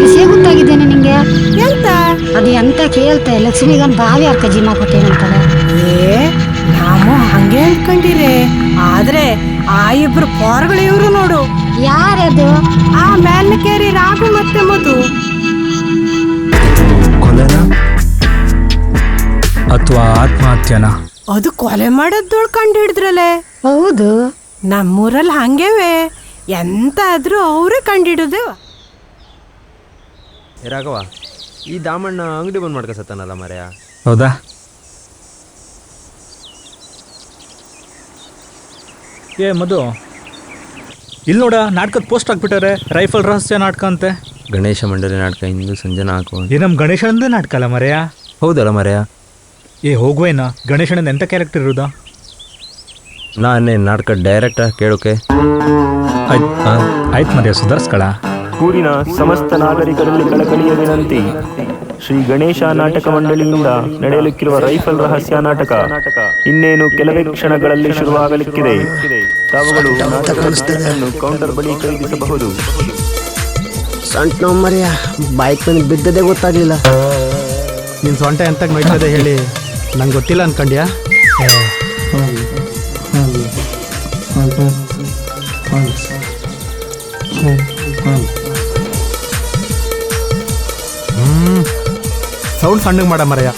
ವಿಷಯ ಗೊತ್ತಾಗಿದ್ದೇನೆ ನಿಂಗೆ? ಎಂತ ಅದು ಎಂತ ಕೇಳ್ತೆ, ಲಕ್ಷ್ಮಿಗನ್ ಬಾವಿ ಅರ್ಕ ಜಿಮಾ ಕೊಟ್ಟೇನಂತಲ್ಲ. ನಾವು ಹಂಗೆ ಅನ್ಕೊಂಡಿರಿ, ಆದ್ರೆ ಆ ಇಬ್ರು ಪೋರ್ಗಳು ಇವ್ರು ನೋಡು. ಯಾರದು? ಆ ಮೇಲ್ನಕೇರಿ ರಾಘು ಮತ್ತೆ ಮಧು. ಕೊಲೆನಾ ಅಥವಾ ಆತ್ಮಹತ್ಯನಾ? ಅದು ಕೊಲೆ ಮಾಡೋದೋಳ್ ಕಂಡು ಹಿಡಿದ್ರಲ್ಲೇ. ಹೌದು, ನಮ್ಮೂರಲ್ಲಿ ಹಂಗೇವೆ, ಎಂತ ಆದ್ರೂ ಅವರೇ ಕಂಡಿಡುದು. ರಾಘವ, ಈ ದಾಮಣ್ಣ ಅಂಗಡಿ ಬಂದ್ ಮಾಡ್ಕಸತ್ತಾನಲ್ಲ ಮರ್ಯ. ಹೌದಾ? ಏ ಮಧು, ಇಲ್ಲಿ ನೋಡ ನಾಟಕದ ಪೋಸ್ಟ್ ಹಾಕ್ಬಿಟ್ಟಾರೆ, ರೈಫಲ್ ರಹಸ್ಯ ನಾಟಕ ಅಂತೆ. ಗಣೇಶ ಮಂಡಳಿ ನಾಟಕ ಇಂದು ಸಂಜೆ 4. ಏ ನಮ್ಮ ಗಣೇಶನಂದೇ ನಾಟಕ ಅಲ್ಲ ಮರೆಯ? ಹೌದಲ್ಲ ಮರ್ಯ? ಏ ಹೋಗುವೇನ, ಗಣೇಶನಂದ ಎಂಥ ಕ್ಯಾರೆಕ್ಟರ್ ಇರೋದಾ? ನಾನೇ ನಾಟಕ ಡೈರೆಕ್ಟರ್ ಕೇಳೋಕೆ. ಆಯ್ತು ಮರ್ಯ, ಸುಧಾರಿಸ್ಕೊಳ. ಊರಿನ ಸಮಸ್ತ ನಾಗರಿಕರಲ್ಲಿ ಕಳಕಳಿಯ ವಿನಂತಿ. ಶ್ರೀ ಗಣೇಶ ನಾಟಕ ಮಂಡಳಿಯಿಂದ ನಡೆಯಲಿಕ್ಕಿರುವ ರೈಫಲ್ ರಹಸ್ಯ ನಾಟಕ ಇನ್ನೇನು ಕೆಲವೇ ಕ್ಷಣಗಳಲ್ಲಿ ಶುರುವಾಗಲಿಕ್ಕಿದೆ. ತಾವುಗಳು ನಾಟಕವನ್ನು ಕೌಂಟರ್ ಬಳಿ ಖರೀದಿಸಬಹುದು. ಸೊಂಟ ನೋವು ಮರೆಯ, ಬೈಕ್ ಮೇಲೆ ಬಿದ್ದದೇ ಗೊತ್ತಾಗ್ಲಿಲ್ಲ. ನಿನ್ನ ಸೊಂಟ ಎಂತ ನೋಯ್ತದೆ ಹೇಳಿ ನಂಗೆ ಗೊತ್ತಿಲ್ಲ ಅನ್ಕಂಡ್ಯಾ? ಸೌಂಡ್ ಸಣ್ಣಗೆ ಮಾಡ ಮರೆಯ.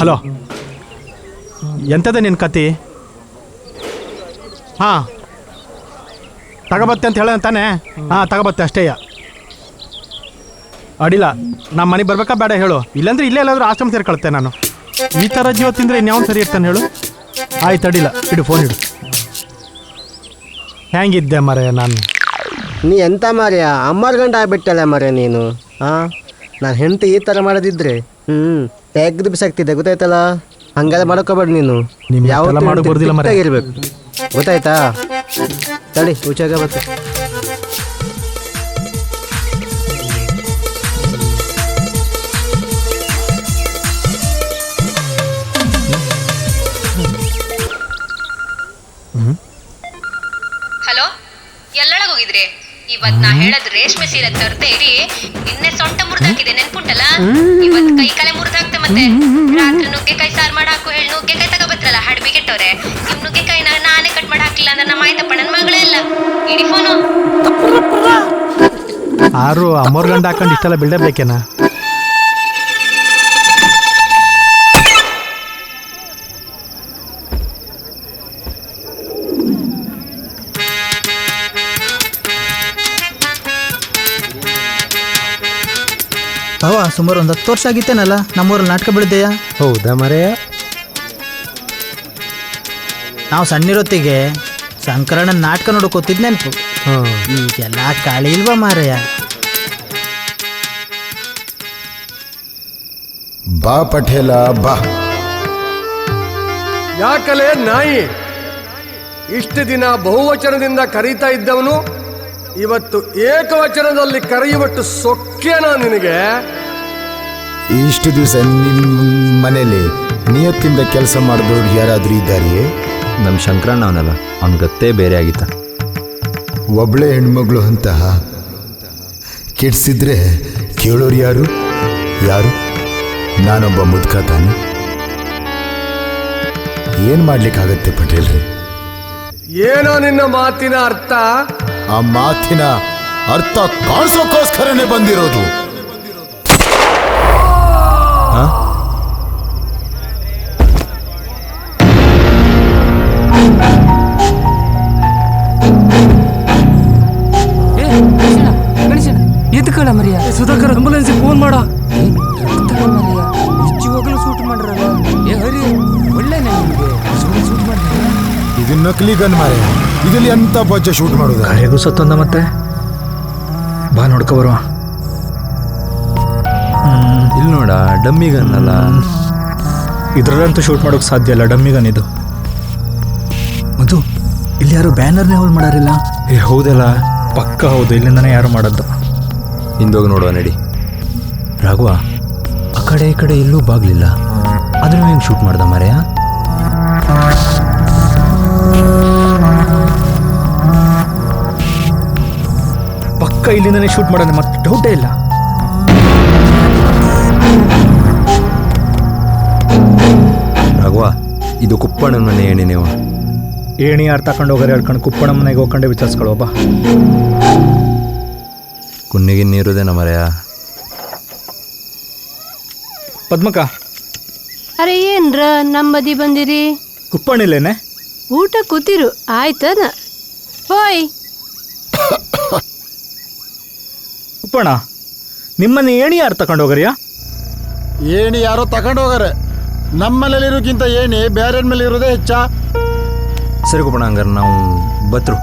ಹಲೋ, ಎಂತದ ನಿನ್ನ ಕತಿ? ಹಾಂ, ತಗೋಬತ್ತೆ ಅಂತ ಹೇಳ ತಾನೆ? ಹಾಂ, ತಗೋಬತ್ತೆ ಅಷ್ಟೇಯ. ಅಡಿಲ್ಲ, ನಮ್ಮ ಮನೆಗೆ ಬರ್ಬೇಕಾ ಬೇಡ ಹೇಳು, ಇಲ್ಲಾಂದ್ರೆ ಇಲ್ಲೇ ಎಲ್ಲಾದ್ರೂ ಆಶ್ರಮ ಸೇರ್ಕೊಳ್ತೆ ನಾನು. ಈ ಥರ ಜೀವ ತಿಂದರೆ ಇನ್ಯಾವನು ಸರಿ ಇರ್ತಾನೆ ಹೇಳು? ಆಯ್ತು, ಅಡಿಲ್ಲ, ಇಡು ಫೋನ್ ಇಡು. ಹೆಂಗಿದ್ದೆ ಮರೆಯ ನಾನು? ನೀ ಎಂತ ಮಾರ್ಯ, ಅಮ್ಮರ ಗಂಡ ಆಗ್ಬಿಟ್ಟಲ್ಲ ಮರ್ಯ ನೀನು. ಹಾಂ, ನಾನು ಹೆಂಡತಿ ಈ ಥರ ಮಾಡೋದಿದ್ರೆ ತೆಗ್ದು ಬಿಸಾಕ್ತಿದ್ದೆ, ಗೊತ್ತಾಯ್ತಲ್ಲ? ಹಂಗೆಲ್ಲ ಮಾಡ್ಕೋಬೇಡ ನೀನು. ಯಾವ ಮಾಡೋಕೆ ಬರ್ದಿಲ್ಲ ಮರೆ, ಇರ್ಬೇಕು, ಗೊತ್ತಾಯ್ತಾ? ತಡಿ, ಹುಚ್ಚಾಗ ಬತ್ತೆ. ಹಲೋ, ಎಲ್ಲೊಳಗೆ ಹೋಗಿದ್ರಿ? ಇವತ್ ನಾ ಹೇಳದ್ ರೇಷ್ಮೆ ಸೀರೆ ತರ್ದೇ ಇರಿ, ನಿನ್ನೆ ಸೊಂಟ ಮುರಿದಾಕಿದೆ ನೆನ್ಪುಂಟಲ್ಲ? ಇವತ್ ಕೈ ಕಾಲೆ ಮುರಿದಾಕ್ತೆ. ಮತ್ತೆ ರಾತ್ರಿ ನುಗ್ಗೆಕಾಯಿ ಸಾರು ಮಾಡಾಕು ಹೇಳಿ ನುಗ್ಗೆಕಾಯಿ ತಗೋಬತ್ರಲ್ಲ ಹಡ್ಬಿ ಕೆಟ್ಟವ್ರೆ. ನಿಮ್ ನುಗ್ಗೆಕಾಯಿನ ನಾನೇ ಕಟ್ ಮಾಡಿ ಹಾಕಿಲ್ಲ ಅಂದ್ರೆ ನಮ್ಮ ಆಯ್ತಪ್ಪ ನನ್ನ ಮಗಳೇ ಇಲ್ಲ. ಇಡಿ ಫೋನು. ಆರು ಅಮ್ಮೋರ್ ಗಂಡ ಹಾಕೊಂಡು ಇಷ್ಟೆಲ್ಲ ಬಿಡಬೇಕೇನಾ? ಅವ ಸುಮಾರು ಒಂದು 10 ವರ್ಷ ಆಗಿತ್ತೇನಲ್ಲ ನಮ್ಮೂರಲ್ಲಿ ನಾಟಕ ಬೆಳೆದೆಯಾ? ಹೌದಾ ಮರೆಯ? ನಾವು ಸಣ್ಣಿರೊತ್ತಿಗೆ ಶಂಕರಣ್ಣನ ನಾಟಕ ನೋಡೋಕೋತಿದ್ ನೆನಪು. ಈಗೆಲ್ಲ ಕಾಳಿ ಇಲ್ವಾ ಮಾರಯ್ಯ? ಬಾ ಪಠೇಲ ಬಾ. ಯಾಕಲೇ ನಾಯಿ, ಇಷ್ಟು ದಿನ ಬಹುವಚನದಿಂದ ಕರೀತಾ ಇದ್ದವನು ಇವತ್ತು ಏಕವಚನದಲ್ಲಿ ಕರೆಯುವಟ್ಟು ಸೊಕ್ಕೇನಾ ನಿನಗೆ? ಇಷ್ಟು ದಿವಸ ನಿಮ್ಮ ಮನೇಲಿ ನಿಯತ್ತಿಂದ ಕೆಲಸ ಮಾಡಿದವ್ರು ಯಾರಾದ್ರೂ ಇದ್ದಾರೆಯೇ? ನಮ್ಮ ಶಂಕರಣ್ಣ ಅವನಲ್ಲ, ಅವನ ಗತ್ತೇ ಬೇರೆ ಆಗಿತ್ತ. ಒಬ್ಳೆ ಹೆಣ್ಮಗಳು ಅಂತ ಕೆಡ್ಸಿದ್ರೆ ಕೇಳೋರು ಯಾರು? ಯಾರು? ನಾನೊಬ್ಬ ಮುದ್ಕ ತಾನೆ. ಏನ್ ಮಾಡ್ಲಿಕ್ಕಾಗತ್ತೆ ಪಟೇಲ್ರಿ? ಏನೋ ನಿನ್ನ ಮಾತಿನ ಅರ್ಥ? ಆ ಮಾತಿನ ಅರ್ಥ ಕಾಣಿಸೋಕ್ಕೋಸ್ಕರನೇ ಬಂದಿರೋದು. ಎದ್ಕಳ ಮರಿಯ, ಸುಧಾಕರ್ ಆಂಬುಲೆನ್ಸ್ ಫೋನ್ ಮಾಡ. ಮರಿಯ ನಿಜವಾಗ್ಲೂ ಶೂಟ್ ಮಾಡ್ರಲ್ಲ. ಏ ಹರಿ, ಒಳ್ಳೆ ನಿಮಗೆ ಶೂಟ್ ಮಾಡಿ. ಇದು ನಕಲಿ ಗನ್ ಮಾರೆ, ಇದಲ್ಲಿ ಎಂತ ಬಜ್ಜೆ ಶೂಟ್ ಮಾಡೋದು? ಹೇಗೂ ಸತ್ತೊಂದ ಮತ್ತೆ ಬಾ ನೋಡ್ಕೊ ಬರುವ. ಇಲ್ಲಿ ನೋಡ, ಡಮ್ಮಿ ಗನ್ ಅಲ್ಲ. ಇದ್ರಲ್ಲಂತೂ ಶೂಟ್ ಮಾಡೋಕೆ ಸಾಧ್ಯ ಇಲ್ಲ, ಡಮ್ಮಿ ಗನ್ ಇದು. ಮಧು, ಇಲ್ಲಿ ಯಾರು ಬ್ಯಾನರ್ನೇ ಹೋಲ್ ಮಾಡಾರಿಲ್ಲ? ಏ ಹೌದಲ್ಲ, ಪಕ್ಕ ಹೌದು, ಇಲ್ಲಿಂದನೇ ಯಾರು ಮಾಡೋದು. ಹಿಂದೋಗಿ ನೋಡುವ ನಡಿ. ರಾಘವ, ಆ ಕಡೆ ಈ ಕಡೆ ಎಲ್ಲೂ ಬಾಗ್ಲಿಲ್ಲ, ಆದ್ರೂ ಹೆಂಗೆ ಶೂಟ್ ಮಾಡ್ದ ಮರೆಯ? ಪಕ್ಕ ಇಲ್ಲಿಂದನೇ ಶೂಟ್ ಮಾಡೋಣ, ಮತ್ತೆ ಡೌಟೇ ಇಲ್ಲ. ರಾಘವ, ಇದು ಕುಪ್ಪಣ್ಣನ ಮನೆ ಏಣಿ. ನೀವು ಏಣಿ ಯಾರು ತಗೊಂಡು ಹೋಗಾರೆ ಹೇಳ್ಕೊಂಡು ಕುಪ್ಪಣ ಮನೆಗೆ ಹೋಗ್ಕೊಂಡೆ ವಿಚಾರಿಸ್ಕೊಳ್ಳೋಬ್ಬ. ಕುನ್ನಿಗೆ ನೀರುದೇನ ಮರೆಯ. ಪದ್ಮಕ, ಅರೆ ಏನ್ರ ನಮ್ಮದಿ ಬಂದಿರಿ? ಕುಪ್ಪಣಿಲ್ಲೇನೆ? ಊಟ ಕೂತಿರು ಆಯ್ತನ. ಹೋಯ್ ಕುಪ್ಪಣ, ನಿಮ್ಮನೆ ಏಣಿ ಯಾರು ತಗೊಂಡು ಹೋಗರಿಯಾ? ಏಣಿ ಯಾರೋ ತಗೊಂಡು ಹೋಗಾರೆ. ನಮ್ಮನೇಲಿರೋಕ್ಕಿಂತ ಏಣಿ ಬೇರೆ ಮೇಲೆ ಇರೋದೇ ಹೆಚ್ಚ. ಸರಿ ಕುಪ್ಪಣ, ಹಂಗಾರೆ ನಾವು ಬತ್ರು.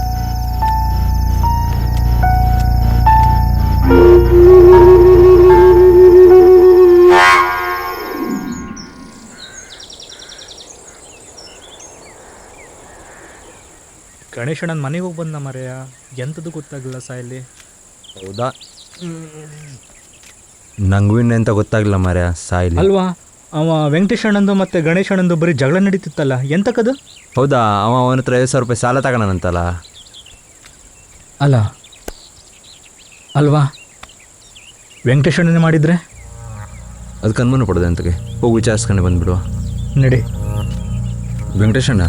ಗಣೇಶಣ್ಣನ ಮನೆಗೆ ಹೋಗಿ ಬಂದ ಮರೆಯ, ಎಂಥದ್ದು ಗೊತ್ತಾಗಲಿಲ್ಲ ಸಾಯಲ್ಲಿ. ಹೌದಾ? ನಂಗೂ ಇನ್ನೆಂತ ಗೊತ್ತಾಗಲಿಲ್ಲ ಮರ್ಯ ಸಾಯಿಲಿ. ಅಲ್ವಾ, ಅವ ವೆಂಕಟೇಶಣ್ಣಂದು ಮತ್ತು ಗಣೇಶಣ್ಣಂದು ಬರೀ ಜಗಳ ನಡೀತಿತ್ತಲ್ಲ, ಎಂತಕ್ಕದು? ಹೌದಾ? ಅವನ ಹತ್ರ 50,000 ರೂಪಾಯಿ ಸಾಲ ತಗೋಣಂತಲ್ಲ. ಅಲ್ಲ ಅಲ್ವಾ, ವೆಂಕಟೇಶಣ್ಣನೇ ಮಾಡಿದರೆ ಅದಕ್ಕೆ ಅನುಮಾನ ಪಡೋದೆ ಅಂತಗೆ. ಹೋಗಿ ವಿಚಾರಿಸ್ಕೊಂಡು ಬಂದುಬಿಡುವ ನಡಿ. ವೆಂಕಟೇಶಣ್ಣ,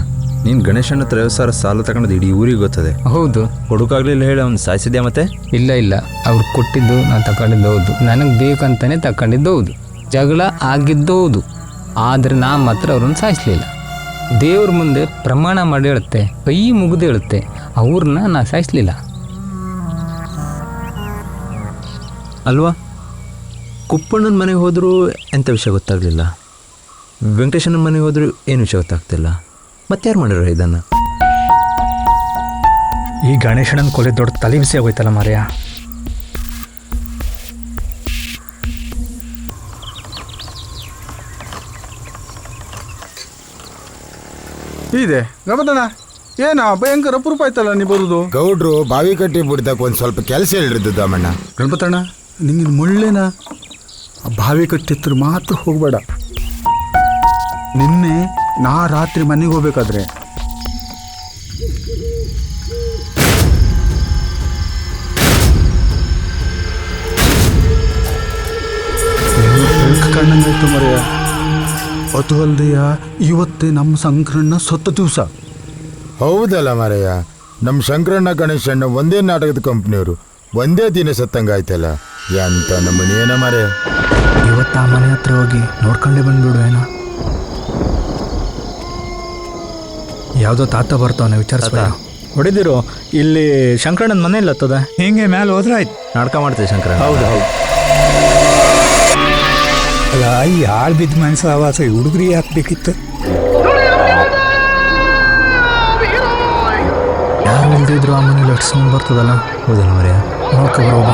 ನೀನು ಗಣೇಶಣ್ಣ ಹತ್ರ 50,000 ಸಾಲ ತಗೊಂಡದ್ದು ಇಡೀ ಊರಿಗೆ ಗೊತ್ತದೆ. ಹೌದು. ಕೊಡೋಕ್ಕಾಗಲಿಲ್ಲ ಹೇಳಿ ಅವ್ನು ಸಾಯಿಸಿದ್ಯಾ ಮತ್ತೆ? ಇಲ್ಲ, ಅವ್ರು ಕೊಟ್ಟಿದ್ದು ನಾನು ತಗೊಂಡಿದ್ದು ಹೌದು, ನನಗೆ ಬೇಕಂತಾನೆ ತಗೊಂಡಿದ್ದು ಹೌದು, ಜಗಳ ಆಗಿದ್ದು ಹೌದು. ಆದರೆ ನಾ ಮಾತ್ರ ಅವ್ರನ್ನ ಸಾಯಿಸಲಿಲ್ಲ. ದೇವ್ರ ಮುಂದೆ ಪ್ರಮಾಣ ಮಾಡಿ ಹೇಳುತ್ತೆ, ಕೈ ಮುಗಿದು ಹೇಳುತ್ತೆ, ಅವ್ರನ್ನ ನಾ ಸಾಯಿಸಲಿಲ್ಲ. ಅಲ್ವಾ? ಕುಪ್ಪಣ್ಣನ ಮನೆಗೆ ಹೋದರೂ ಎಂಥ ವಿಷಯ ಗೊತ್ತಾಗಲಿಲ್ಲ, ವೆಂಕಟೇಶನ ಮನೆಗೆ ಹೋದರೂ ಏನು ವಿಷಯ ಗೊತ್ತಾಗ್ತಿಲ್ಲ. ಮತ್ತಾರು ಮಾಡಿರೋ ಇದನ್ನು? ಈ ಗಣೇಶಣ್ಣನ ಕೊಲೆ ದೊಡ್ಡ ತಲೆ ಬಿಸಿ ಆಗೋಯ್ತಲ್ಲ ಮಾರ್ಯ. ಇದೆ ಗಮನ ಏನ ಭಯಂಕರ ಅಪರೂಪ ಆಯ್ತಲ್ಲ ನೀ ಬರುದು. ಗೌಡ್ರು ಬಾವಿ ಕಟ್ಟಿ ಬಿಡ್ದಕ್ಕೆ ಒಂದು ಸ್ವಲ್ಪ ಕೆಲಸ ಹೇಳಿದ್ದು ದಮಣ್ಣ. ಗಣಪತಣ್ಣ, ನಿಂಗಿನ ಮುಳ್ಳೆನ ಬಾವಿ ಕಟ್ಟಿತ್ರ ಮಾತ್ರ ಹೋಗ್ಬೇಡ. ನಿನ್ನೆ ನಾ ರಾತ್ರಿ ಮನೆಗೆ ಹೋಗ್ಬೇಕಾದ್ರೆ ಕಣ್ಣಂಗಾಯ್ತು ಮರೆಯ. ಅದು ಅಲ್ದೆಯ ಇವತ್ತೇ ನಮ್ಮ ಸಂಕ್ರಣ್ಣ ಸತ್ತ ದಿವಸ. ಹೌದಲ್ಲ ಮರೆಯ, ನಮ್ಮ ಶಂಕರಣ್ಣ ಗಣೇಶಣ್ಣ ಒಂದೇ ನಾಟಕದ ಕಂಪ್ನಿಯವರು, ಒಂದೇ ದಿನ ಸತ್ತಂಗಾಯ್ತಲ್ಲ. ಎಂತ ನಮ್ಮನೇನ ಮರೆ. ಇವತ್ತು ಆ ಮನೆ ಹತ್ರ ಹೋಗಿ ನೋಡ್ಕೊಂಡೇ ಬಂದ್ಬಿಡು. ಏನೋ ಯಾವುದೋ ತಾತ ಬರ್ತಾವನೆ, ವಿಚಾರಿಸ್ಬೇಡ. ಹೊಡಿದಿರು, ಇಲ್ಲಿ ಶಂಕರಣ್ಣನ ಮನೆ ಇಲ್ಲ ಹತ್ತದ, ಹಿಂಗೆ ಮೇಲೆ ಹೋದ್ರೆ ಆಯ್ತು. ನಾಟಕ ಮಾಡ್ತೀವಿ ಶಂಕರ. ಹೌದು. ಅಲ್ಲ, ಈ ಆಳ್ ಬಿದ್ದ ಮನಸ್ಸು ಆವಾಸ ಹುಡುಗರಿ ಹಾಕ್ಬೇಕಿತ್ತು. ಯಾರು ಇಲ್ದಿದ್ರು ಆ ಮನೇಲಿ ಎಷ್ಟು ಸೌಂಡ್ ಬರ್ತದಲ್ಲ. ಹೌದಲ್ಲ ಮರ್ಯ, ನೋಡ್ಕೊಬರೋಬ.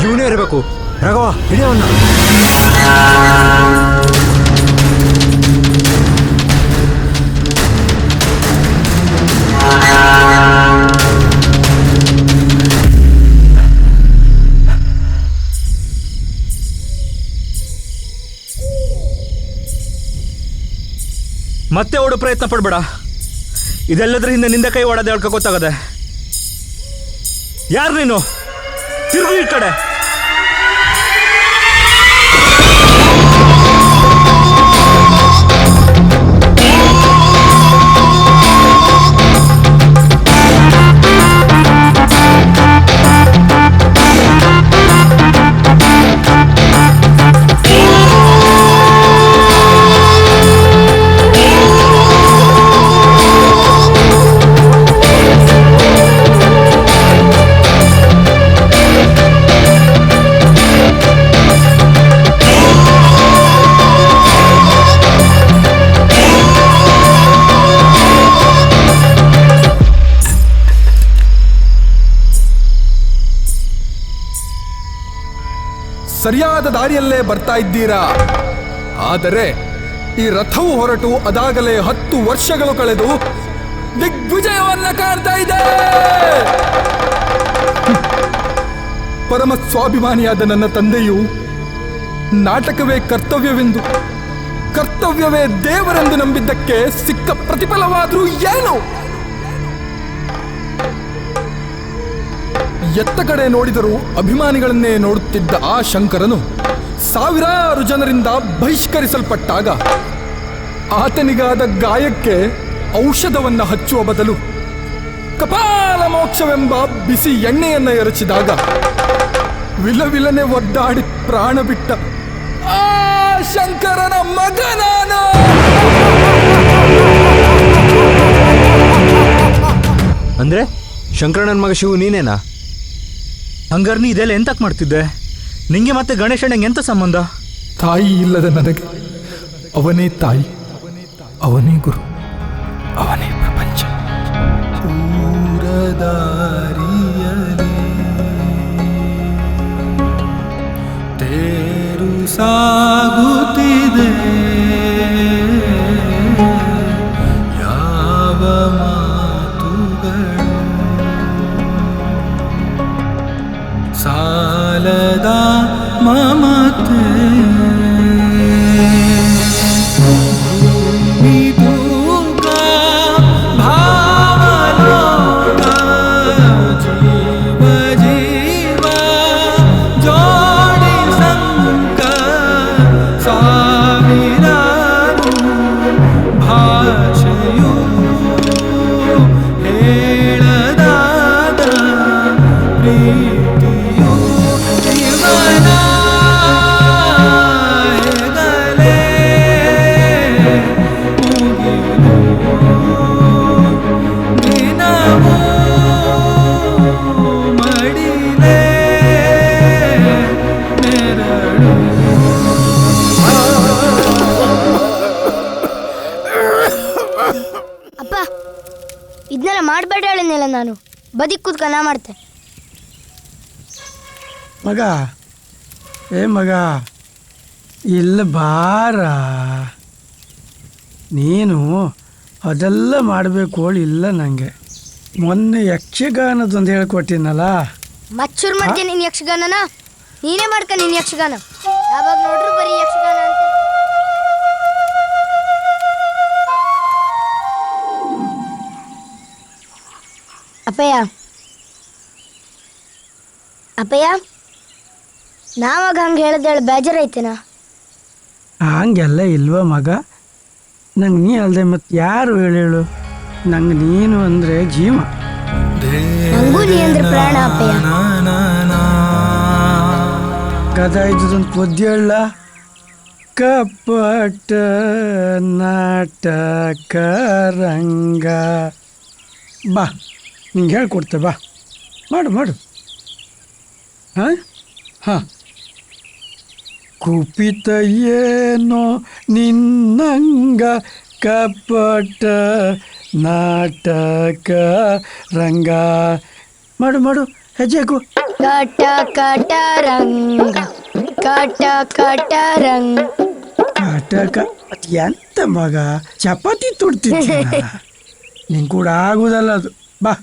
ಇವನೇ ಇರಬೇಕು. ರಾಘವ, ಹಿಡಿಯವನ್ನ. ಮತ್ತೆ ಓಡೋ ಪ್ರಯತ್ನ ಪಡ್ಬೇಡ. ಇದೆಲ್ಲದ್ರ ಹಿಂದೆ ನಿಂದ ಕೈ ಓಡೋದು ಹೇಳ್ಕೊ ಗೊತ್ತಾಗದೆ. ಯಾರು ನೀನು? ತಿರುಗು ಈ ಕಡೆ. ಸರಿಯಾದ ದಾರಿಯಲ್ಲೇ ಬರ್ತಾ ಇದ್ದೀರಾ. ಆದರೆ ಈ ರಥವು ಹೊರಟು ಅದಾಗಲೇ 10 ವರ್ಷಗಳು ಕಳೆದು ದಿಗ್ವಿಜಯವನ್ನ ಕಾಣ್ತಾ ಇದೆ. ಪರಮ ಸ್ವಾಭಿಮಾನಿಯಾದ ನನ್ನ ತಂದೆಯು ನಾಟಕವೇ ಕರ್ತವ್ಯವೆಂದು ಕರ್ತವ್ಯವೇ ದೇವರೆಂದು ನಂಬಿದ್ದಕ್ಕೆ ಸಿಕ್ಕ ಪ್ರತಿಫಲವಾದ್ರೂ ಏನು? ಎತ್ತ ಕಡೆ ನೋಡಿದರೂ ಅಭಿಮಾನಿಗಳನ್ನೇ ನೋಡುತ್ತಿದ್ದ ಆ ಶಂಕರನು ಸಾವಿರಾರು ಜನರಿಂದ ಬಹಿಷ್ಕರಿಸಲ್ಪಟ್ಟಾಗ ಆತನಿಗಾದ ಗಾಯಕ್ಕೆ ಔಷಧವನ್ನು ಹಚ್ಚುವ ಬದಲು ಕಪಾಲ ಮೋಕ್ಷವೆಂಬ ಬಿಸಿ ಎಣ್ಣೆಯನ್ನು ಎರಚಿದಾಗ ವಿಲವಿಲನೆ ಒದ್ದಾಡಿ ಪ್ರಾಣ ಬಿಟ್ಟ ಆ ಶಂಕರನ ಮಗ ನಾನು. ಅಂದ್ರೆ ಶಂಕರಣ್ಣನ ಮಗ ಶಿವು ನೀನೇನಾ? ಹಂಗಾರೆ ನೀ ಇದೆಲ್ಲ ಎಂತಕ್ಕೆ ಮಾಡ್ತಿದ್ದೆ? ನಿಂಗೆ ಮತ್ತೆ ಗಣೇಶಣ್ಣಂಗೆ ಎಂತ ಸಂಬಂಧ? ತಾಯಿ ಇಲ್ಲದ ನನಗೆ ಅವನೇ ತಾಯಿ, ಅವನೇ ಗುರು, ಅವನೇ ಪ್ರಪಂಚ. ತೇರು ಸಾಗುತ್ತಿದೆ ಯಾವ ಮಾತುಗಳು ಸಾಲದ ಮಮತೆ ಇದನ್ನೆಲ್ಲ ಮಾಡಬೇಡ ಹೇಳಿದ್ನಲ್ಲ ನಾನು. ಬದಿಕ್ ಕೂತ್ಕ ನಾ ಮಾಡ್ತೆ. ಮಗ, ಏ ಮಗ, ಇಲ್ಲ ಬಾರ. ನೀನು ಅದೆಲ್ಲ ಮಾಡಬೇಕು ಇಲ್ಲ ನನಗೆ. ಮೊನ್ನೆ ಯಕ್ಷಗಾನದೊಂದು ಹೇಳ್ಕೊಟ್ಟಿನಲ್ಲ. ಮಚ್ಚೂರು ಮಾಡ್ತೀನಿ ನೀನು ಯಕ್ಷಗಾನನ? ನೀನೇ ಮಾಡ್ಕ ನೀನು ಯಕ್ಷಗಾನ. ಯಾವಾಗ ನೋಡ್ರು ಬರೀ ಯಕ್ಷಗಾನ ಅಂತ. ಅಪ್ಪಯ್ಯ, ಅಪ್ಪಯ್ಯ, ನಾವಾಗ ಹಂಗೆ ಹೇಳಿದೇಳು ಬೇಜಾರೈತೇನಾ? ಹಂಗೆಲ್ಲ ಇಲ್ವ ಮಗ? ನಂಗೆ ನೀ ಅಲ್ಲದೆ ಮತ್ತೆ ಯಾರು ಹೇಳು? ನಂಗೆ ನೀನು ಅಂದರೆ ಜೀವ. ನಂಗೂ ನೀ ಅಂದ್ರೆ ಪ್ರಾಣ ಅಪ್ಪಯ್ಯ. ಗದ ಇದ್ದೊಂದು ಪದ್ಯ ಹೇಳ. ಕಪಟ ನಾಟಕ ರಂಗ. ಬಾ, ನಿಂಗೆ ಹೇಳ್ಕೊಡ್ತೆ, ಬಾ, ಮಾಡು ಮಾಡು. ಹಾಂ ಹಾಂ. ಕುಪಿತ ಏನೋ ನಿನ್ನಂಗ ಕಪಟ ನಾಟಕ ರಂಗ. ಮಾಡು ಮಾಡು, ಹೆಜ್ಜೆಗೂ. ಕಟ ಕಟ ರಂಗ, ಕಟ ಕಟ ರಂಗ. ನಾಟಕ ಅದು ಎಂತ ಮಗ? ಚಪಾತಿ ತುಡ್ತಿದ್ದ. ನಿಂಗೆ ಕೂಡ ಆಗುದಲ್ಲ ಅದು. ಬಾ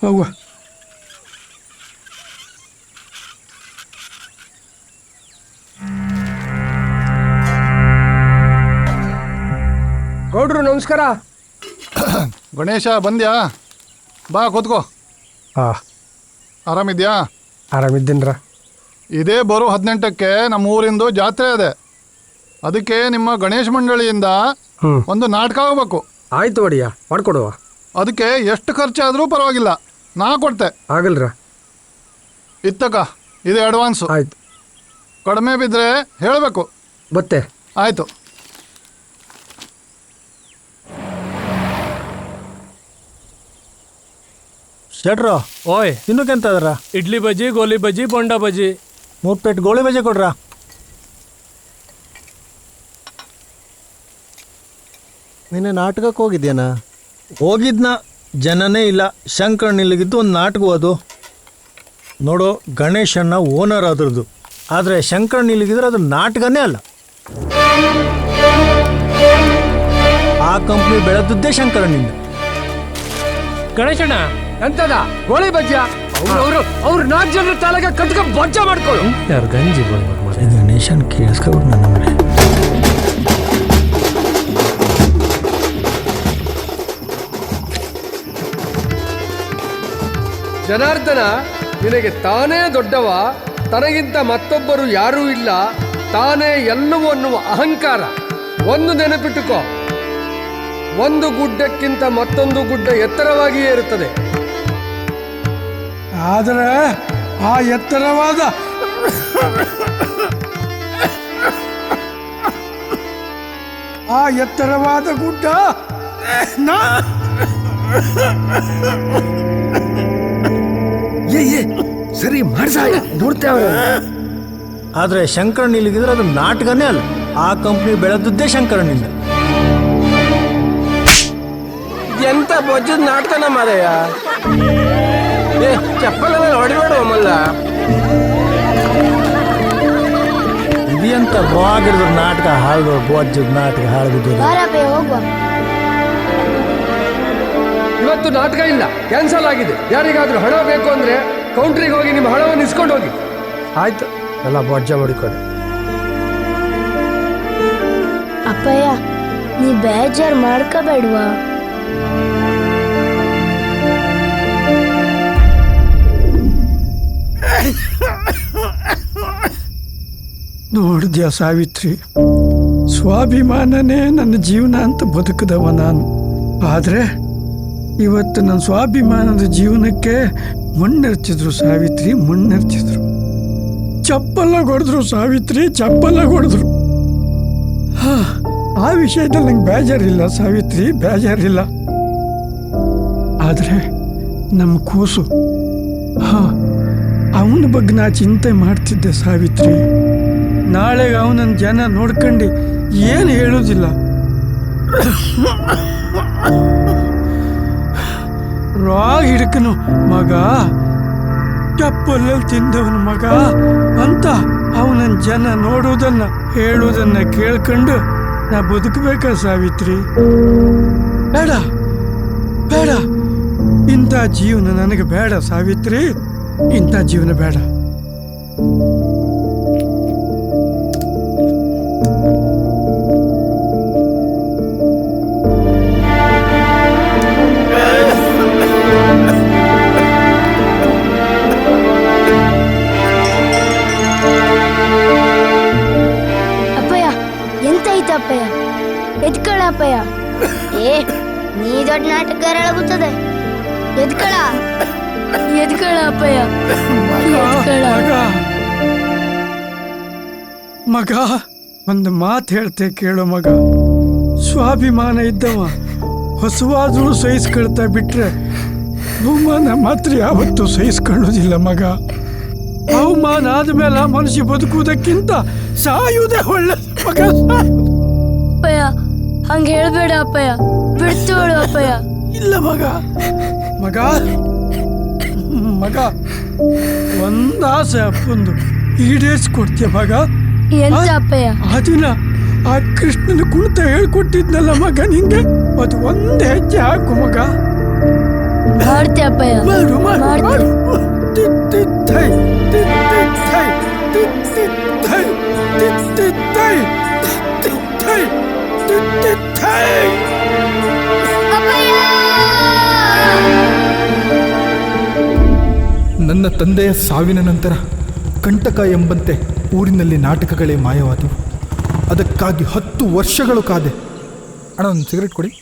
ಹೋಗುವ. ಗೌಡ್ರು ನಮಸ್ಕಾರ. ಗಣೇಶ ಬಂದ್ಯಾ? ಬಾ ಕೂತ್ಕೋ. ಹಾಂ, ಆರಾಮಿದ್ಯಾ? ಆರಾಮಿದ್ದೀನ್ರ. ಇದೇ ಬರೋ 18ಕ್ಕೆ ನಮ್ಮ ಊರಿಂದು ಜಾತ್ರೆ ಇದೆ. ಅದಕ್ಕೆ ನಿಮ್ಮ ಗಣೇಶ ಮಂಡಳಿಯಿಂದ ಒಂದು ನಾಟಕ ಆಗಬೇಕು. ಆಯ್ತು ಒಡಿಯ, ಮಾಡ್ಕೊಡುವ. ಅದಕ್ಕೆ ಎಷ್ಟು ಖರ್ಚಾದರೂ ಪರವಾಗಿಲ್ಲ, ನಾ ಕೊಡ್ತೆ. ಆಗಲ್ರ. ಇತ್ತಕ ಇದು ಅಡ್ವಾನ್ಸು. ಆಯ್ತು. ಕಡಿಮೆ ಬಿದ್ದರೆ ಹೇಳಬೇಕು. ಬತ್ತೆ. ಆಯಿತು. ಶೆಟ್ರು, ಓಯ್ ತಿನ್ನೋಕೆಂತ ಅದರ? ಇಡ್ಲಿ ಬಜ್ಜಿ, ಗೋಲಿ ಬಜ್ಜಿ, ಬೋಂಡ ಬಜ್ಜಿ. 3 ಪ್ಲೇಟ್ ಗೋಳಿ ಬಜ್ಜಿ ಕೊಡ್ರ. ನಿನ್ನೆ ನಾಟಕಕ್ಕೆ ಹೋಗಿದ್ಯಾನ? ಹೋಗಿದ್ನ, ಜನನೇ ಇಲ್ಲ. ಶಂಕರಣ್ಣ ಇಲ್ಲಿಗಿದ್ದು ಒಂದು ನಾಟಕ ಅದು. ನೋಡು, ಗಣೇಶಣ್ಣ ಓನರ್ ಅದ್ರದ್ದು. ಆದರೆ ಶಂಕರಣ್ಣ ಇಲ್ಲಿಗಿದ್ರೆ ಅದು ನಾಟಕನೇ ಅಲ್ಲ. ಆ ಕಂಪ್ನಿ ಬೆಳೆದದ್ದೇ ಶಂಕರಣ್ಣಿಂದ. ಗಣೇಶಣ್ಣ ಎಂತದ ಗೋಳಿ ಬಜ್ಜ? ಅವ್ರು 4 ಜನರ ತಲೆಗೆ ಕಟ್ಕ ಬಜ್ಜ ಮಾಡ್ಕೊಳ್ಳು. ಯಾರು ಗಂಜಿ ಗಣೇಶನ್ ಕೇಳಿಸ್ಕೊಬಿಟ್ಟು ನನ್ನ ಮನೆ ಜನಾರ್ದನ ನಿನಗೆ ತಾನೇ ದೊಡ್ಡವ, ತನಗಿಂತ ಮತ್ತೊಬ್ಬರು ಯಾರೂ ಇಲ್ಲ, ತಾನೇ ಎಲ್ಲವೂ ಅನ್ನುವ ಅಹಂಕಾರ. ಒಂದು ನೆನಪಿಟ್ಟುಕೋ, ಒಂದು ಗುಡ್ಡಕ್ಕಿಂತ ಮತ್ತೊಂದು ಗುಡ್ಡ ಎತ್ತರವಾಗಿಯೇ ಇರುತ್ತದೆ. ಆದರೆ ಆ ಎತ್ತರವಾದ ಗುಡ್ಡ ಸರಿ ಮಾಡ್ಸ ನೋಡ್ತೇವೆ. ಆದರೆ ಶಂಕರನ್ ಇಲ್ಲಿಗಿದ್ರೆ ಅದು ನಾಟಕನೇ ಅಲ್ಲ. ಆ ಕಂಪ್ನಿ ಬೆಳೆದದ್ದೇ ಶಂಕರನಿಂದ. ಎಂತ ಬೊಜ್ಜದ ನಾಟಕನ ಮಾರಯ್ಯ. ಚಪ್ಪಲೆಲ್ಲ ಹೊಡಿಬೇಡ ಮಲ್ಲ. ಇದೆಂತ ಬಾಗಿಡಿದ್ರು ನಾಟಕ ಹಾಳು, ಬೋಜ್ಜದ ನಾಟಕ ಹಾಳು. ಇವತ್ತು ನಾಟಕ ಇಲ್ಲ, ಕ್ಯಾನ್ಸಲ್ ಆಗಿದೆ. ಯಾರಿಗಾದ್ರೂ ಹಣ ಬೇಕು ಅಂದ್ರೆ ಕೌಂಟ್ರಿಗೆ ಹೋಗಿ ನಿಮ್ಮ ಹಣವನ್ನು ಇಸ್ಕೊಂಡು ಹೋಗಿ. ಆಯ್ತು, ಎಲ್ಲ ಬೊಜ್ಜ ಮಾಡಿಕೊಡಿ. ಅಪ್ಪಯ್ಯ, ನೀ ಬೇಜಾರು ಮಾಡ್ಕೋಬೇಡ್ವಾ? ನೋಡಿದ್ಯಾ ಸಾವಿತ್ರಿ, ಸ್ವಾಭಿಮಾನನೇ ನನ್ನ ಜೀವನ ಅಂತ ಬದುಕದವ ನಾನು. ಆದರೆ ಇವತ್ತು ನನ್ನ ಸ್ವಾಭಿಮಾನದ ಜೀವನಕ್ಕೆ ಮಣ್ಣೆರ್ಚಿದ್ರು ಸಾವಿತ್ರಿ, ಮಣ್ಣೆರ್ಚಿದ್ರು. ಚಪ್ಪಲ್ಲ ಹೊಡೆದ್ರು ಸಾವಿತ್ರಿ, ಚಪ್ಪಲ್ಲ ಹೊಡೆದ್ರು. ಆ ವಿಷಯದಲ್ಲಿ ನಂಗೆ ಬೇಜಾರಿಲ್ಲ ಸಾವಿತ್ರಿ, ಬೇಜಾರಿಲ್ಲ. ಆದರೆ ನಮ್ಮ ಕೂಸು, ಅವನ ಬಗ್ಗೆ ನಾ ಚಿಂತೆ ಮಾಡ್ತಿದ್ದೆ ಸಾವಿತ್ರಿ. ನಾಳೆಗೆ ಅವನನ್ನ ಜನ ನೋಡ್ಕೊಂಡು ಏನು ಹೇಳೋದಿಲ್ಲ. ರಾಗ್ ಹಿಡ್ಕನು ಮಗ, ಚಪ್ಪಲಲ್ಲಿ ತಿಂದವನ ಮಗ ಅಂತ ಅವನನ್ನ ಜನ ನೋಡೋದನ್ನ ಹೇಳೋದನ್ನ ಕೇಳ್ಕೊಂಡು ನಾ ಬದುಕಬೇಕಾ ಸಾವಿತ್ರಿ? ಬೇಡ ಬೇಡ, ಇಂಥ ಜೀವನ ನನಗೆ ಬೇಡ ಸಾವಿತ್ರಿ, ಇಂಥ ಜೀವನ ಬೇಡ. ಅಪ್ಪಯ್ಯ ಎದ್ಕಳ ಅಪ್ಪಯ್ಯ. ನೀ ದೊಡ್ಡ ನಾಟಕಗಾರಳಾಗುತ್ತದೆ. ಎದ್ಕಳ ಅಪ್ಪಯ್ಯ. ಮಗ, ಒಂದು ಮಾತು ಹೇಳ್ತೆ ಕೇಳೋ ಮಗ. ಸ್ವಾಭಿಮಾನ ಇದ್ದವ ಹೊಸವಾದ್ರೂ ಸಹಿಸ್ಕೊಳ್ತಾ ಬಿಟ್ರೆ ಅವಮಾನ ಮಾತ್ರ ಯಾವತ್ತೂ ಸಹಿಸ್ಕೊಳ್ಳೋದಿಲ್ಲ ಮಗ. ಅವಮಾನ ಆದ್ಮೇಲೆ ಮನುಷ್ಯ ಬದುಕುವುದಕ್ಕಿಂತ ಸಾಯುವುದೇ ಒಳ್ಳೆ ಮಗ. ಅಪ್ಪಯ್ಯ, ಹಂಗ ಹೇಳ್ಬೇಡ ಅಪ್ಪಯ್ಯ, ಬಿಡ್ತೋಳು ಅಪ್ಪಯ್ಯ. ಇಲ್ಲ ಮಗ, ಮಗ ಮಗ ಒಂದಾಸೆ ಅಪ್ಪಂದು ಈಡೇರಿಸ್ಕೊಡ್ತೀಯ ಮಗ. ಎಂತ ಅಪ್ಪಯ್ಯ? ಅದನ್ನ ಆ ಕೃಷ್ಣನ ಕುಣಿತ ಹೇಳ್ಕೊಟ್ಟಿದ್ನಲ್ಲ ಮಗ ನಿಂಗೆ, ಅದು ಒಂದ್ ಹೆಜ್ಜೆ ಹಾಕು ಮಗ. ಮಾಡ್ತೆ ಅಪ್ಪಯ್ಯ, ಮಾಡ್ತೆ. ನನ್ನ ತಂದೆಯ ಸಾವಿನ ನಂತರ ಕಂಟಕ ಎಂಬಂತೆ ಊರಿನಲ್ಲಿ ನಾಟಕಗಳೇ ಮಾಯವಾದವು. ಅದಕ್ಕಾಗಿ 10 ವರ್ಷಗಳು ಕಾದೆ. ಅಣ್ಣ, ಒಂದು ಸಿಗರೇಟ್ ಕೊಡಿ.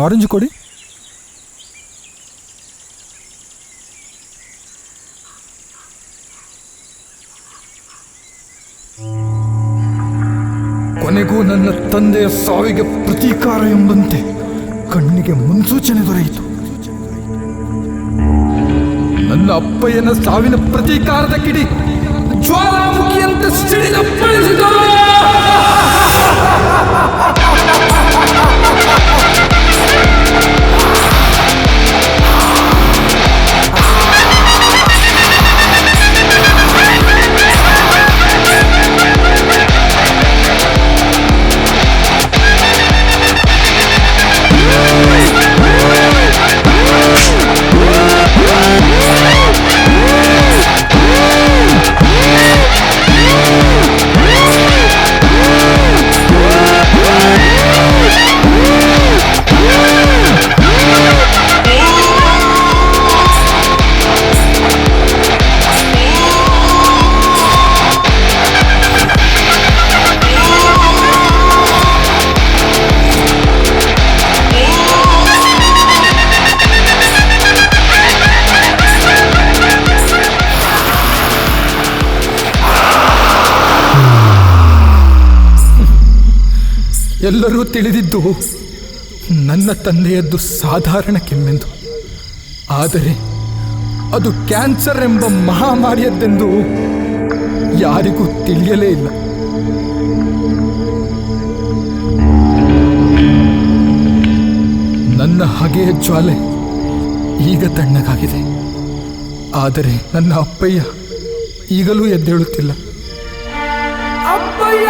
ಆರೆಂಜ್ ಕೊಡಿ. ಕೊನೆಗೂ ನನ್ನ ತಂದೆಯ ಸಾವಿಗೆ ಪ್ರತೀಕಾರ ಎಂಬಂತೆ ಕಣ್ಣಿಗೆ ಮುನ್ಸೂಚನೆ ದೊರೆಯಿತು. ನನ್ನ ಅಪ್ಪಯ್ಯನ ಸಾವಿನ ಪ್ರತೀಕಾರದ ಕಿಡಿ ಜ್ವಾಲಾಮುಖಿಯಂತೆ ಸಿಡಿದಪ್ಪಳಿಸಿದರು. ಎಲ್ಲರೂ ತಿಳಿದಿದ್ದು ನನ್ನ ತಂದೆಯದ್ದು ಸಾಧಾರಣ ಕೆಮ್ಮೆಂದು. ಆದರೆ ಅದು ಕ್ಯಾನ್ಸರ್ ಎಂಬ ಮಹಾಮಾರಿಯದ್ದೆಂದು ಯಾರಿಗೂ ತಿಳಿಯಲೇ ಇಲ್ಲ. ನನ್ನ ಹಗೆಯ ಜ್ವಾಲೆ ಈಗ ತಣ್ಣಗಾಗಿದೆ. ಆದರೆ ನನ್ನ ಅಪ್ಪಯ್ಯ ಈಗಲೂ ಎದ್ದೇಳುತ್ತಿಲ್ಲ. ಅಪ್ಪಯ್ಯ